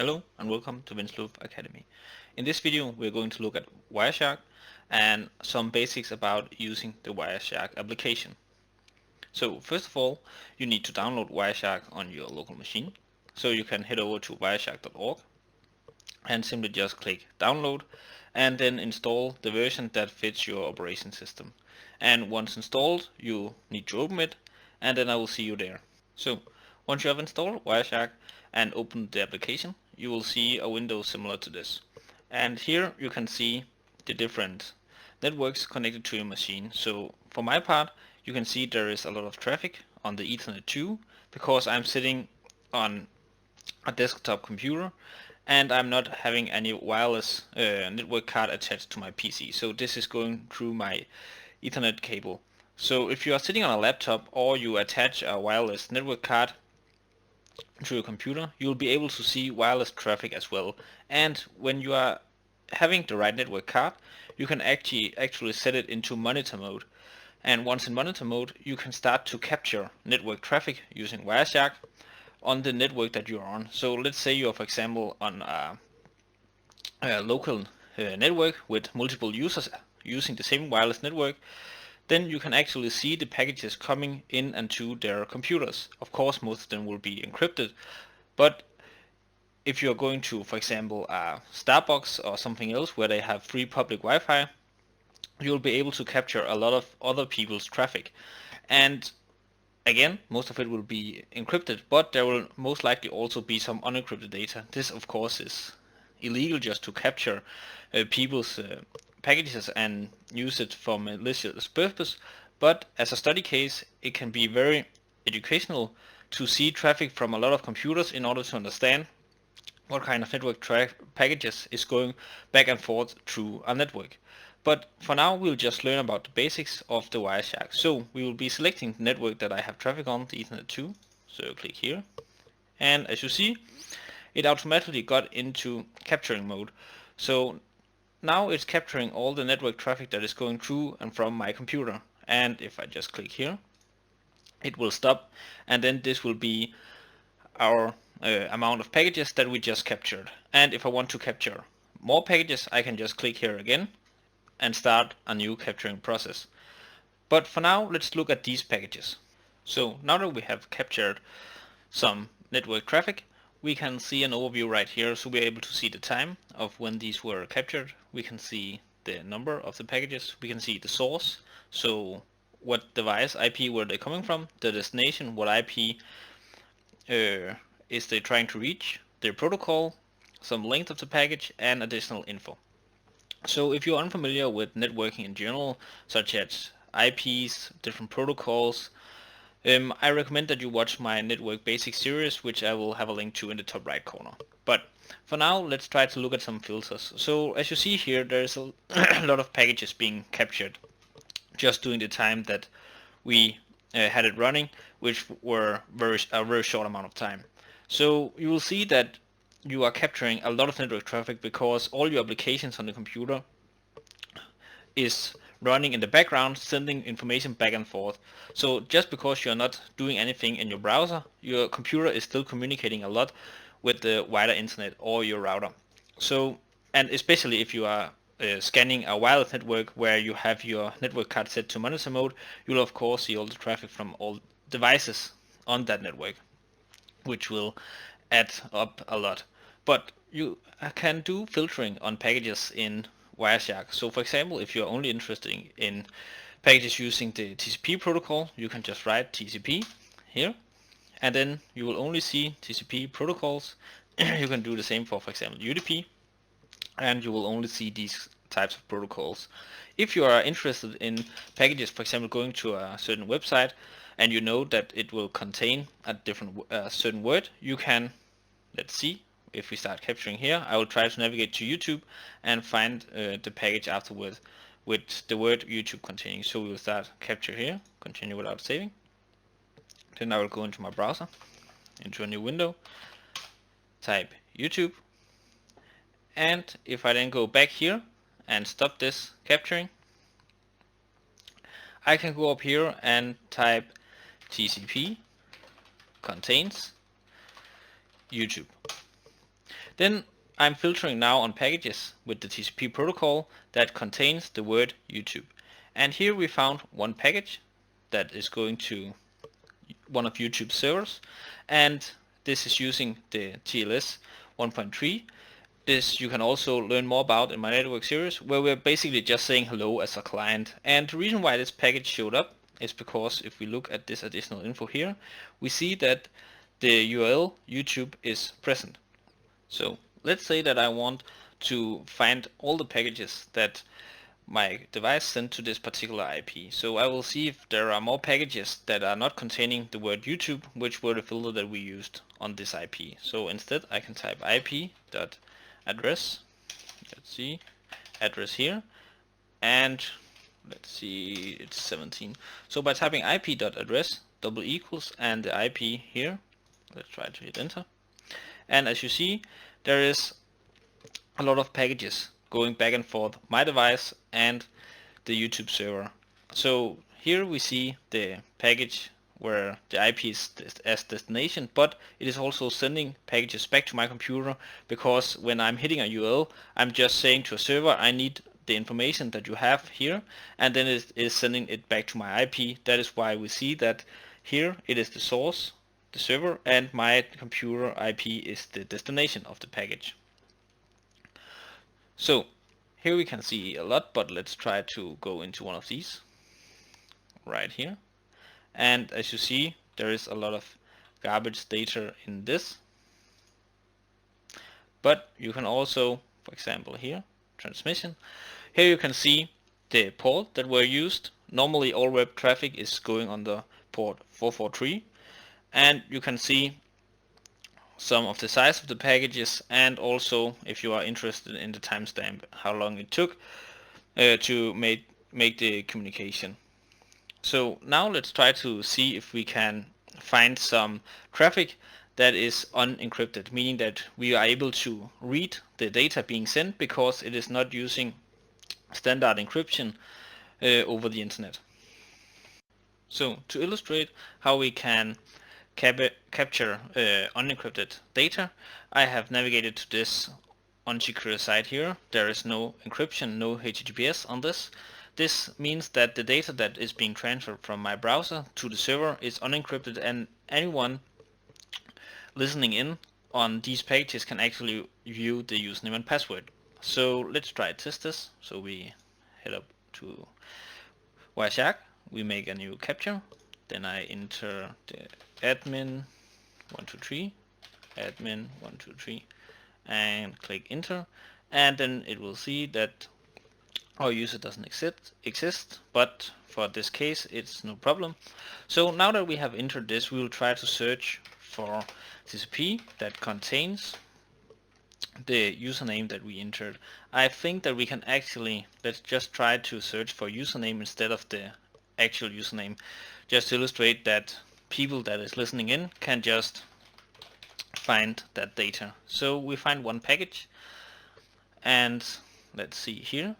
Hello and welcome to Winslow Academy. In this video we're going to look at Wireshark and some basics about using the Wireshark application. So first of all, you need to download Wireshark on your local machine. So you can head over to wireshark.org and simply just click download and then install the version that fits your operation system. And once installed, you need to open it, and then I will see you there. So once you have installed Wireshark and opened the application, you will see a window similar to this. And here you can see the different networks connected to your machine. So for my part, you can see there is a lot of traffic on the Ethernet 2 because I'm sitting on a desktop computer and I'm not having any wireless network card attached to my PC. So this is going through my Ethernet cable. So if you are sitting on a laptop or you attach a wireless network card to your computer, you'll be able to see wireless traffic as well. And when you are having the right network card, you can actually set it into monitor mode. And once in monitor mode, you can start to capture network traffic using Wireshark on the network that you're on. So let's say you're, for example, on a local network with multiple users using the same wireless network. Then you can actually see the packages coming in and to their computers. Of course, most of them will be encrypted, but if you're going to, for example, Starbucks or something else where they have free public Wi-Fi, you'll be able to capture a lot of other people's traffic. And again, most of it will be encrypted, but there will most likely also be some unencrypted data. This, of course, is illegal just to capture people's packages and use it for malicious purpose, but as a study case, it can be very educational to see traffic from a lot of computers in order to understand what kind of network packages is going back and forth through a network. But for now, we'll just learn about the basics of the Wireshark. So we will be selecting the network that I have traffic on, the Ethernet 2. So click here. And as you see, it automatically got into capturing mode. So now it's capturing all the network traffic that is going through and from my computer. And if I just click here, it will stop. And then this will be our amount of packages that we just captured. And if I want to capture more packages, I can just click here again and start a new capturing process. But for now, let's look at these packages. So now that we have captured some network traffic, we can see an overview right here. So we're able to see the time of when these were captured. We can see the number of the packages. We can see the source. So what device IP were they coming from, the destination, what IP is they trying to reach, their protocol, some length of the package, and additional info. So if you're unfamiliar with networking in general, such as IPs, different protocols, I recommend that you watch my Network Basics series, which I will have a link to in the top right corner. But for now, let's try to look at some filters. So as you see here, there's a lot of packages being captured just during the time that we had it running, which were a very short amount of time. So you will see that you are capturing a lot of network traffic because all your applications on the computer is running in the background, sending information back and forth. So just because you're not doing anything in your browser, your computer is still communicating a lot with the wider internet or your router. So, and especially if you are scanning a wireless network where you have your network card set to monitor mode, you'll of course see all the traffic from all devices on that network, which will add up a lot. But you can do filtering on packages in Wireshark. So for example, if you're only interested in packages using the TCP protocol, you can just write TCP here, and then you will only see TCP protocols. You can do the same for example, UDP, and you will only see these types of protocols. If you are interested in packages, for example, going to a certain website, and you know that it will contain a different certain word, you can, let's see, if we start capturing here, I will try to navigate to YouTube and find the package afterwards with the word YouTube containing. So we will start capture here, continue without saving. Then I will go into my browser, into a new window, type YouTube, and if I then go back here and stop this capturing, I can go up here and type TCP contains YouTube. Then I'm filtering now on packages with the TCP protocol that contains the word YouTube. And here we found one package that is going to one of YouTube's servers, and this is using the TLS 1.3. This you can also learn more about in my network series, where we're basically just saying hello as a client. And the reason why this package showed up is because if we look at this additional info here, we see that the URL YouTube is present. So let's say that I want to find all the packages that my device sent to this particular IP. So I will see if there are more packages that are not containing the word YouTube, which were the filter that we used on this IP. So instead I can type IP.address, let's see, address here, and let's see, it's 17. So by typing IP.address double equals and the IP here, let's try to hit enter. And as you see, there is a lot of packages going back and forth my device and the YouTube server. So here we see the package where the IP is as destination, but it is also sending packages back to my computer, because when I'm hitting a URL, I'm just saying to a server, I need the information that you have here, and then it is sending it back to my IP. That is why we see that here it is the source, the server, and my computer IP is the destination of the package. So here we can see a lot, but let's try to go into one of these right here. And as you see, there is a lot of garbage data in this. But you can also, for example here, transmission. Here you can see the port that were used. Normally all web traffic is going on the port 443. And you can see some of the size of the packages, and also, if you are interested in the timestamp, how long it took to make the communication. So now let's try to see if we can find some traffic that is unencrypted, meaning that we are able to read the data being sent because it is not using standard encryption over the internet. So to illustrate how we can capture unencrypted data, I have navigated to this unsecure site here. There is no encryption, no HTTPS on this. This means that the data that is being transferred from my browser to the server is unencrypted, and anyone listening in on these pages can actually view the username and password. So let's try to test this. So we head up to Wireshark, we make a new capture, then I enter the admin 123, admin 123, and click enter, and then it will see that our user doesn't exist, but for this case it's no problem. So now that we have entered this, we will try to search for TCP that contains the username that we entered. I think that we can actually, let's just try to search for username instead of the actual username, just to illustrate that people that is listening in can just find that data. So we find one package, and let's see here.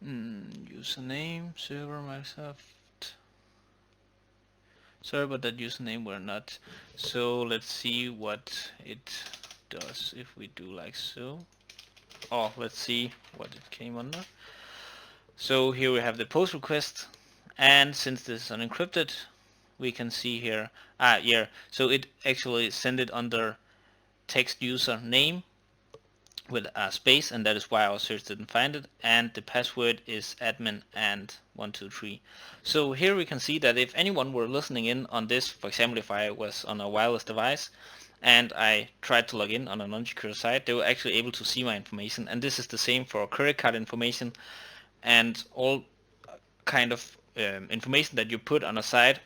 Username, server, Microsoft. Sorry, but that username were not. So let's see what it does if we do like so. Oh, let's see what it came under. So here we have the post request, and since this is unencrypted, we can see here, so it actually sent it under text user name with a space, and that is why our search didn't find it, and the password is admin and 123. So here we can see that if anyone were listening in on this, for example if I was on a wireless device and I tried to log in on an unsecure site, they were actually able to see my information. And this is the same for credit card information and all kind of information that you put on a site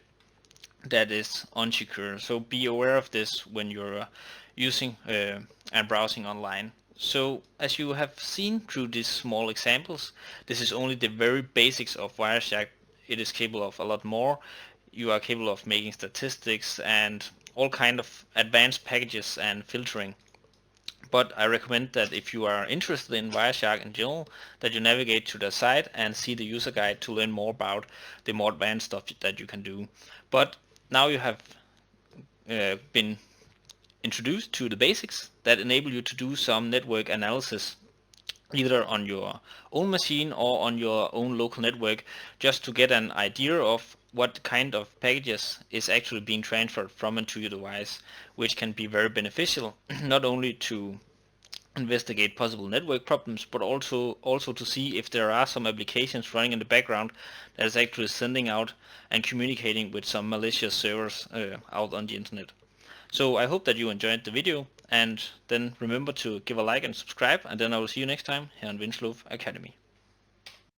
that is unsecure. So be aware of this when you're using and browsing online. So as you have seen through these small examples, this is only the very basics of Wireshark. It is capable of a lot more. You are capable of making statistics and all kind of advanced packages and filtering. But I recommend that if you are interested in Wireshark in general, that you navigate to the site and see the user guide to learn more about the more advanced stuff that you can do. But now you have been introduced to the basics that enable you to do some network analysis either on your own machine or on your own local network, just to get an idea of what kind of packages is actually being transferred from and to your device, which can be very beneficial not only to investigate possible network problems, but also to see if there are some applications running in the background that is actually sending out and communicating with some malicious servers out on the internet. So I hope that you enjoyed the video, and then remember to give a like and subscribe, and then I will see you next time here on Winslow Academy.